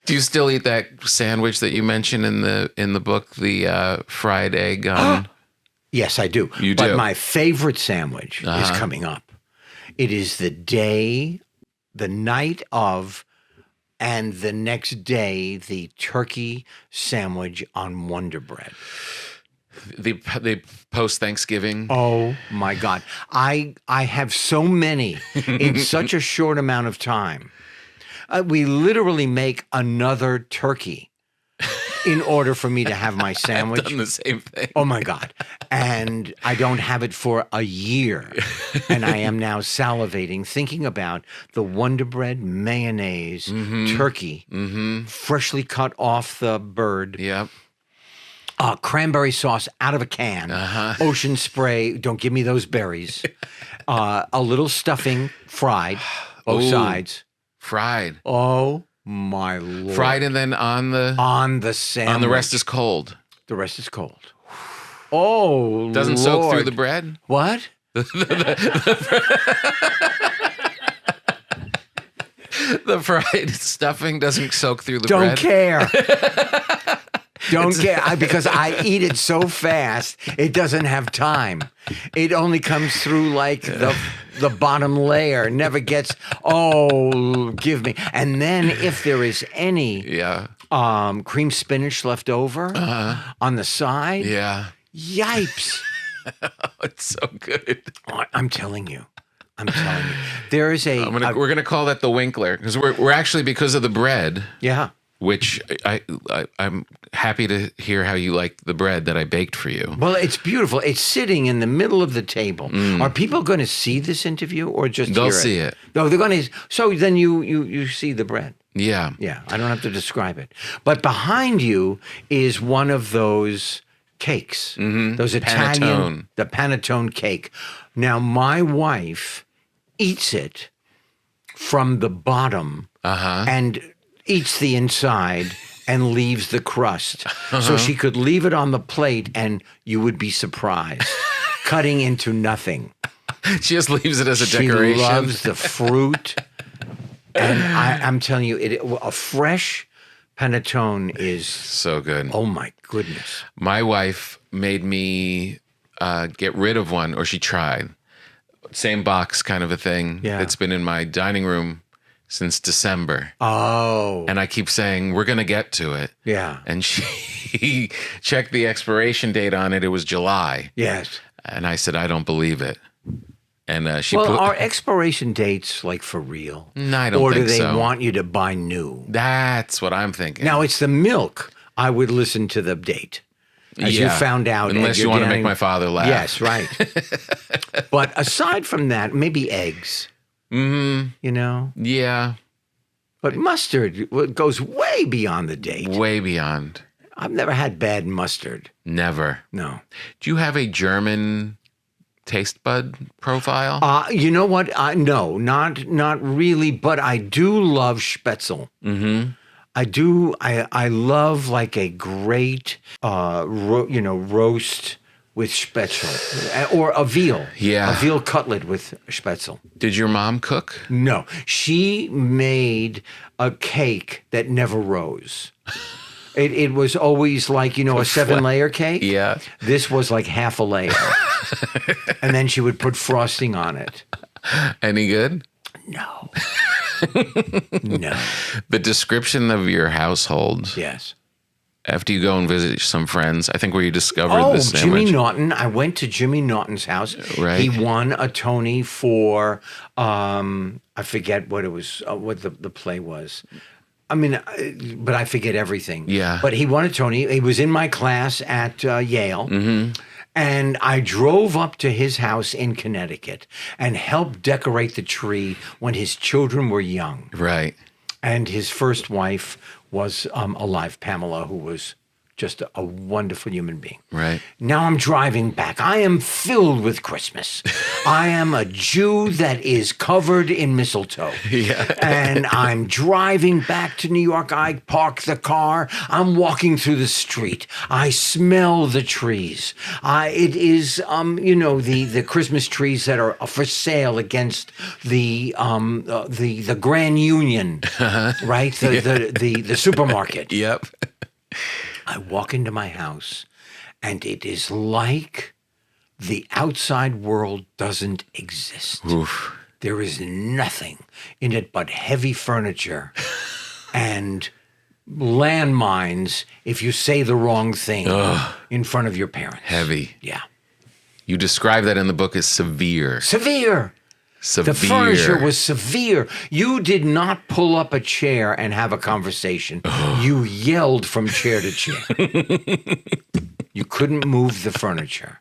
Do you still eat that sandwich that you mentioned in the book, the fried egg on? Yes, I do. You do? But my favorite sandwich is coming up. It is the night of, and the next day, the turkey sandwich on Wonder Bread. The post Thanksgiving. Oh my God. I have so many in such a short amount of time. We literally make another turkey in order for me to have my sandwich. I've done the same thing. Oh my God. And I don't have it for a year. And I am now salivating, thinking about the Wonder Bread mayonnaise turkey, freshly cut off the bird. Yep. Cranberry sauce out of a can, ocean spray. Don't give me those berries. A little stuffing, fried, both sides. Fried. Oh my Lord! Fried and then on the sandwich. On the rest is cold. The rest is cold. Oh, doesn't Lord. soak through the bread. What? The fried stuffing doesn't soak through the Don't bread. care. Don't care because I eat it so fast, it doesn't have time. It only comes through like the bottom layer, never gets, give me. And then if there is any cream spinach left over on the side, yipes. It's so good. I'm telling you. There is we're going to call that the Winkler because we're actually, because of the bread. Yeah. Which I'm happy to hear how you like the bread that I baked for you. Well, it's beautiful. It's sitting in the middle of the table. Are people going to see this interview or just They'll hear it? see it. No, they're going to. So then you see the bread. Yeah. Yeah. I don't have to describe it. But behind you is one of those cakes. Those Italian, the panettone cake. Now, my wife eats it from the bottom and eats the inside and leaves the crust. So she could leave it on the plate and you would be surprised. Cutting into nothing. She just leaves it as a decoration. She loves the fruit. And I'm telling you, a fresh panettone is so good. Oh my goodness. My wife made me get rid of one, or she tried. Same box kind of a thing. Yeah. It's been in my dining room since December. Oh. And I keep saying, we're going to get to it. Yeah. And she checked the expiration date on it. It was July. Yes. And I said, I don't believe it. And are expiration dates like for real? No, I don't think so. Or do they want you to buy new? That's what I'm thinking. Now, it's the milk. I would listen to the date. As you found out. Unless you want to make my father laugh. Yes, right. But aside from that, maybe eggs. You know? Yeah. But mustard goes way beyond the date. Way beyond. I've never had bad mustard. Never. No. Do you have a German taste bud profile? You know what? No, not really, but I do love Spätzle. I do. I love like a great, roast with Spätzle or a veal. Yeah. A veal cutlet with Spätzle. Did your mom cook? No. She made a cake that never rose. It was always like, a 7-layer cake. Yeah. This was like half a layer. And then she would put frosting on it. Any good? No. No. The description of your household. Yes. After you go and visit some friends, I think where you discovered this sandwich. Jimmy Naughton. I went to Jimmy Naughton's house. Right. He won a Tony for, I forget what it was, what the play was. I mean, but I forget everything. Yeah. But he won a Tony. He was in my class at Yale. And I drove up to his house in Connecticut and helped decorate the tree when his children were young. Right. And his first wife was alive, Pamela, who was just a wonderful human being. Right. Now I'm driving back. I am filled with Christmas. I am a Jew that is covered in mistletoe. Yeah. And I'm driving back to New York. I park the car. I'm walking through the street. I smell the trees. It is, the Christmas trees that are for sale against the Grand Union, right? The supermarket. Yep. I walk into my house, and it is like the outside world doesn't exist. Oof. There is nothing in it but heavy furniture and landmines if you say the wrong thing in front of your parents. Heavy. Yeah. You describe that in the book as severe. Severe. Severe. The furniture was severe. You did not pull up a chair and have a conversation. You yelled from chair to chair. You couldn't move the furniture.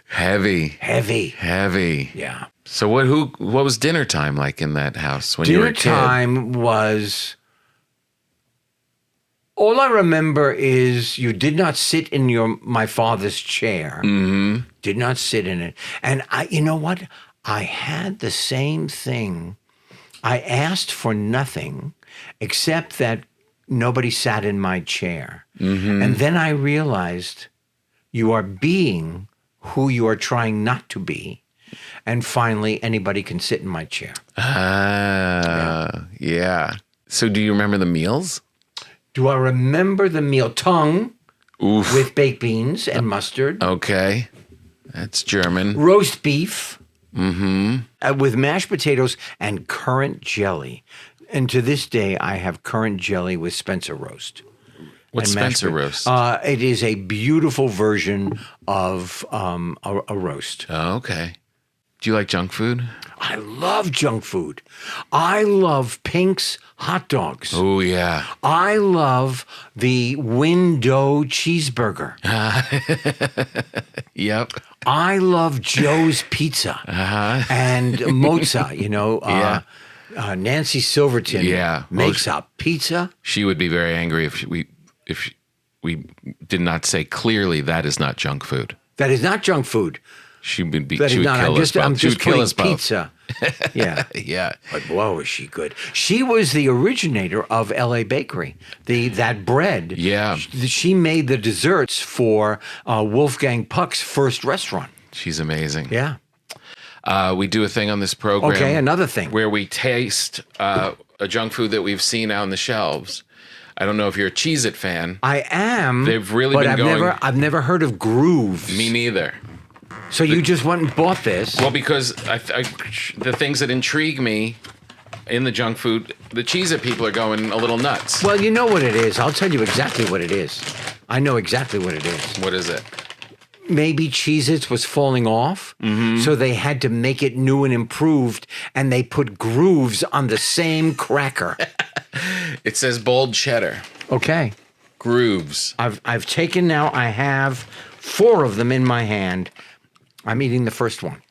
Heavy. Heavy. Yeah. So what was dinner time like in that house when you were a kid? Dinner time was... All I remember is you did not sit in my father's chair. Mm-hmm. Did not sit in it. And you know what? I had the same thing. I asked for nothing except that nobody sat in my chair. Mm-hmm. And then I realized you are being who you are trying not to be. And finally, anybody can sit in my chair. Yeah. So do you remember the meals? Do I remember the meal? Tongue Oof. with baked beans and mustard. Okay. That's German. Roast beef. Mm-hmm. With mashed potatoes and currant jelly. And to this day, I have currant jelly with Spencer roast. What's Spencer roast? It is a beautiful version of a roast. Oh, okay. Do you like junk food? I love junk food. I love Pink's hot dogs. Oh, yeah. I love the window cheeseburger. Yep. I love Joe's Pizza and Mozza, Nancy Silverton makes a pizza. She would be very angry if we did not say clearly that is not junk food. That is not junk food. She would be. That she is would not. kill us both. I'm She just would kill putting us both. pizza. Yeah. Yeah. But whoa, is she good? She was the originator of L.A. Bakery. That bread. Yeah. She made the desserts for Wolfgang Puck's first restaurant. She's amazing. Yeah. We do a thing on this program. Okay, another thing. Where we taste a junk food that we've seen out on the shelves. I don't know if you're a Cheez-It fan. I am. They've really been going. I've never heard of Grooves. Me neither. So you just went and bought this? Well, because the things that intrigue me in the junk food, the Cheez-It people are going a little nuts. Well, you know what it is. I'll tell you exactly what it is. I know exactly what it is. What is it? Maybe Cheez-Its was falling off, so they had to make it new and improved, and they put grooves on the same cracker. It says bold cheddar. Okay. Grooves. I've taken now, I have 4 of them in my hand. I'm eating the first one.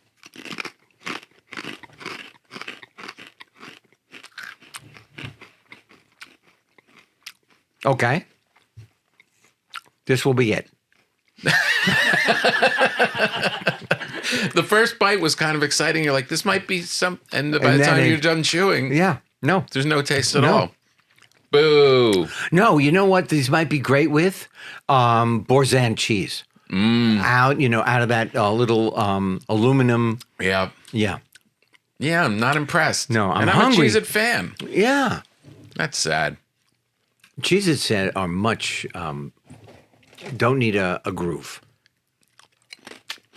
Okay. This will be it. The first bite was kind of exciting. You're like, this might be some, and by the time you're done chewing, yeah, no, there's no taste at all. Boo. No, you know what? These might be great with Boursin cheese. Out of that little aluminum. Yeah. Yeah. Yeah, I'm not impressed. No, I'm and hungry. I'm a Cheez-It fan. Yeah. That's sad. Cheez-Its are much, don't need a groove.